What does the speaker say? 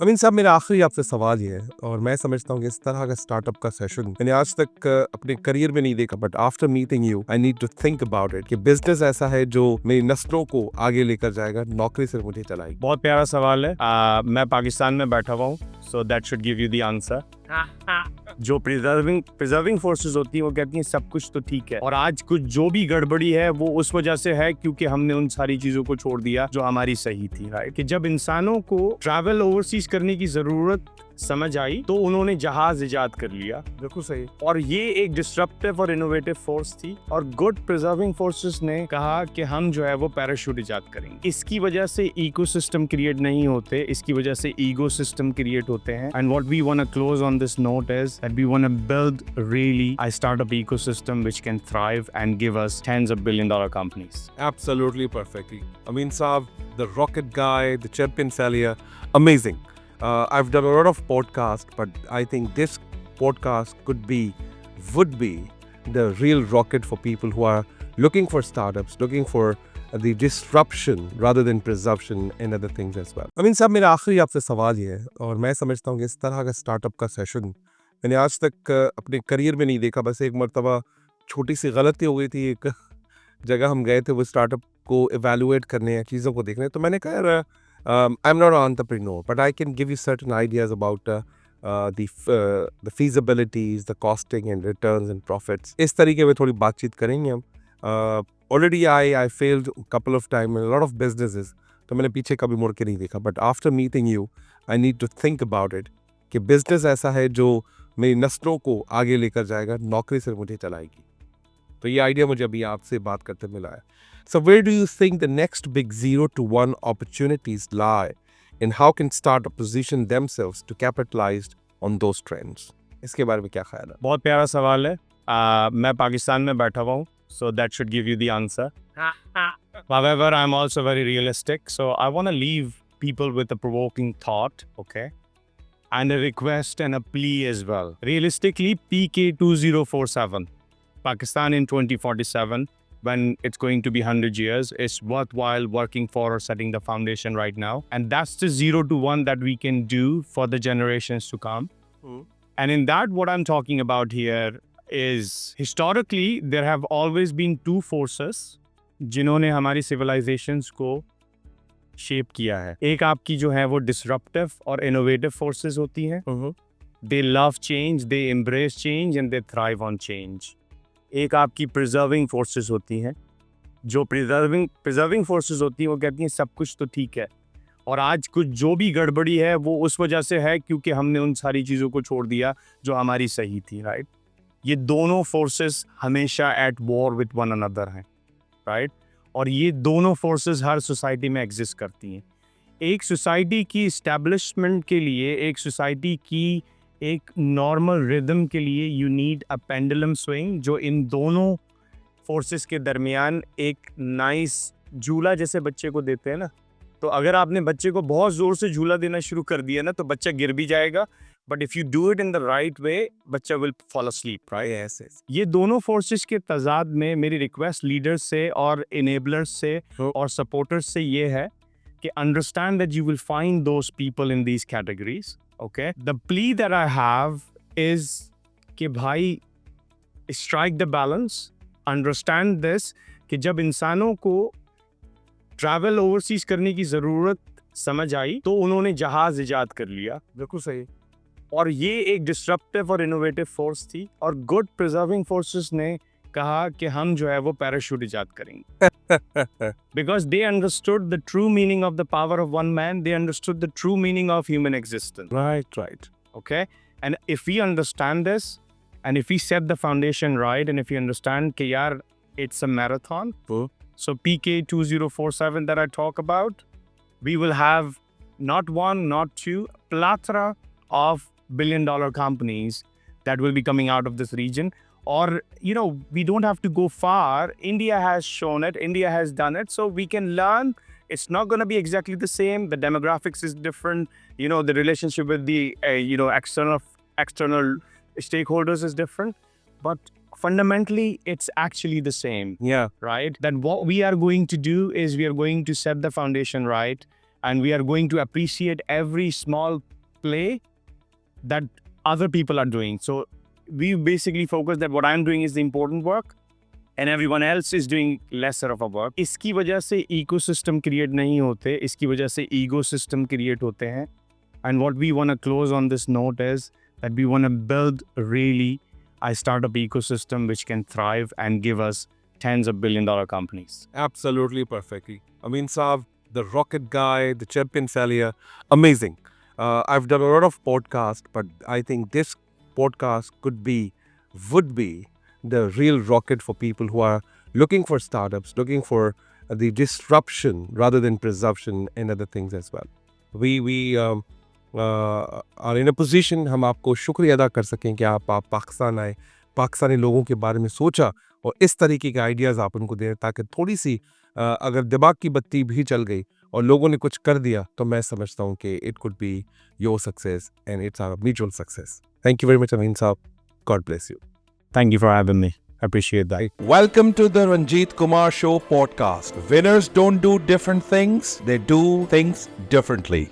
अमीन साहब, मेरा आखिरी आपसे सवाल ये है और मैं समझता हूँ कि इस तरह का स्टार्टअप का सेशन मैंने आज तक अपने करियर में नहीं देखा, but after meeting you I need to think about it कि बिजनेस ऐसा है जो मेरी नस्लों को आगे लेकर जाएगा, नौकरी से मुझे चलाएगी। बहुत प्यारा सवाल है। मैं पाकिस्तान में बैठा हुआ हूँ, so that should give you the answer. जो प्रिजर्विंग फोर्सेस होती हैं वो कहती हैं सब कुछ तो ठीक है, और आज कुछ जो भी गड़बड़ी है वो उस वजह से है क्योंकि हमने उन सारी चीजों को छोड़ दिया जो हमारी सही थी। राइट, कि जब इंसानों को ट्रैवल ओवरसीज करने की जरूरत समझ आई तो उन्होंने जहाज इजाद कर लिया। बिल्कुल सही। और ये एक डिस्ट्रप्टिव और इनोवेटिव फोर्स थी, और गुड प्रिजर्विंग फोर्सेस ने कहा कि हम जो है वो पैराशूट इजाद करेंगे। इसकी वजह से इकोसिस्टम क्रिएट नहीं होते, इसकी वजह से ईगो सिस्टम क्रिएट होते हैं। And what we want to close on this note is that we want to build really a startup ecosystem which can thrive and give us tens of billion-dollar companies. Absolutely perfectly. Amin Saab, the rocket guy, the champion failure, amazing. I've done a lot of podcasts, but I think this podcast would be the real rocket for people who are looking for startups, looking for the disruption rather than presumption and other things as well. अमीन साहब, मेरा आखिरी आपसे सवाल ये है और मैं समझता हूँ कि इस तरह का स्टार्टअप का सेशन मैंने आज तक अपने करियर में नहीं देखा। बस एक मर्तबा छोटी सी गलती हो गई थी, एक जगह हम गए थे वो स्टार्टअप को इवेलुएट करने या चीज़ों को देखने, तो मैंने कहा यार I am not an entrepreneur but I can give you certain ideas about the feasibilities, the costing and returns and profits. इस तरीके में थोड़ी बातचीत करेंगे हम। Already I failed a couple of time in a lot of businesses, तो मैंने पीछे कभी मुड़ के नहीं देखा, but after meeting you I need to think about it कि बिजनेस ऐसा है जो मेरी नस्लों को आगे लेकर जाएगा, नौकरी से मुझे चलाएगी। तो ये आइडिया मुझे अभी आपसे बात करते मिला है। So where do you think the next big 0 to 1 opportunities lie and how can startup position themselves to capitalize on those trends? इसके बारे में क्या ख्याल है? बहुत प्यारा सवाल है। मैं पाकिस्तान में बैठा हुआ हूँ, so that should give you the answer. However, I'm also very realistic, so I want to leave people with a provoking thought, okay? And a request and a plea as well. Realistically, PK 2047, Pakistan in 2047, when it's going to be 100 years, is worthwhile working for or setting the foundation right now. And that's the 0 to 1 that we can do for the generations to come. And in that, what I'm talking about here is historically, there have always been two forces जिन्होंने हमारी civilizations को shape किया है। एक आपकी जो है वो डिसरप्टिव और इनोवेटिव फोर्सेस होती हैं। दे love change, they embrace change and they thrive on change. एक आपकी प्रिजर्विंग फोर्सेस होती हैं। जो प्रिजर्विंग फोर्सेस होती हैं वो कहती हैं सब कुछ तो ठीक है, और आज कुछ जो भी गड़बड़ी है वो उस वजह से है क्योंकि हमने उन सारी चीज़ों को छोड़ दिया जो हमारी सही थी। राइट, ये दोनों फोर्सेस हमेशा at war with one another हैं। राइट, और ये दोनों फोर्सेस हर सोसाइटी में एग्जिस्ट करती हैं। एक सोसाइटी की इस्टेब्लिशमेंट के लिए, एक सोसाइटी की एक नॉर्मल रिदम के लिए you need a pendulum swing, जो इन दोनों फोर्सेस के दरमियान एक नाइस झूला जैसे बच्चे को देते हैं ना। तो अगर आपने बच्चे को बहुत ज़ोर से झूला देना शुरू कर दिया ना तो बच्चा गिर भी जाएगा, but if you do it in the right way बच्चा विल फॉल अस्लीप। राइट, ये दोनों फोर्सेस के तजाद में मेरी रिक्वेस्ट लीडर्स से और इनेबलर्स से और सपोर्टर्स से ये है कि understand that you will find those people in these categories. Okay, the plea that I have is कि भाई strike the balance, understand this कि जब इंसानों को ट्रैवल ओवरसीज करने की ज़रूरत समझ आई तो उन्होंने जहाज़ इजाद कर लिया। बिल्कुल सही। और ये एक डिस्ट्रप्टिव और इनोवेटिव फोर्स थी, और गुड प्रिजर्विंग फोर्सेस ने कहा कि हम जो है वो पैराशूट इजाद करेंगे। Because they understood the true meaning of the power of one man, they understood the true meaning of human existence. Right. Okay, and if we understand this, and if we set the foundation right, and if we understand कि यार it's a marathon, so PK 2047 that I talk about, we will have not one, not two, plethora of billion-dollar companies that will be coming out of this region. Or, you know, we don't have to go far. India has shown it. India has done it. So we can learn. It's not going to be exactly the same. The demographics is different. You know, the relationship with the, external stakeholders is different. But fundamentally, it's actually the same. Yeah. Right? Then what we are going to do is we are going to set the foundation right. and we are going to appreciate every small play that other people are doing. So we basically focus that what I'm doing is the important work and everyone else is doing lesser of a work. इसकी वजह से ecosystem create नहीं होते, इसकी वजह से ecosystem create होते हैं. And what we want to close on this note is that we want to build really a startup ecosystem which can thrive and give us tens of billion-dollar companies. Absolutely perfectly. Amin Saab, the rocket guy, the champion failure, amazing. I've done a lot of podcasts, but I think this podcast would be the real rocket for people who are looking for startups, looking for the disruption rather than presumption and other things as well. We are in a position हम आपको शुक्रिया अदा कर सकें कि आप पाकिस्तान आए, पाकिस्तानी लोगों के बारे में सोचा और इस तरीके के आइडियाज़ आप उनको दें ताकि थोड़ी सी अगर दिमाग की बत्ती भी चल गई और लोगों ने कुछ कर दिया तो मैं समझता हूँ कि it could be your success and it's our mutual success. Thank you very much Amin sahab. God bless you. Thank you for having me. I appreciate that. Welcome to the Ranjit Kumar Show podcast. Winners don't do different things, they do things differently.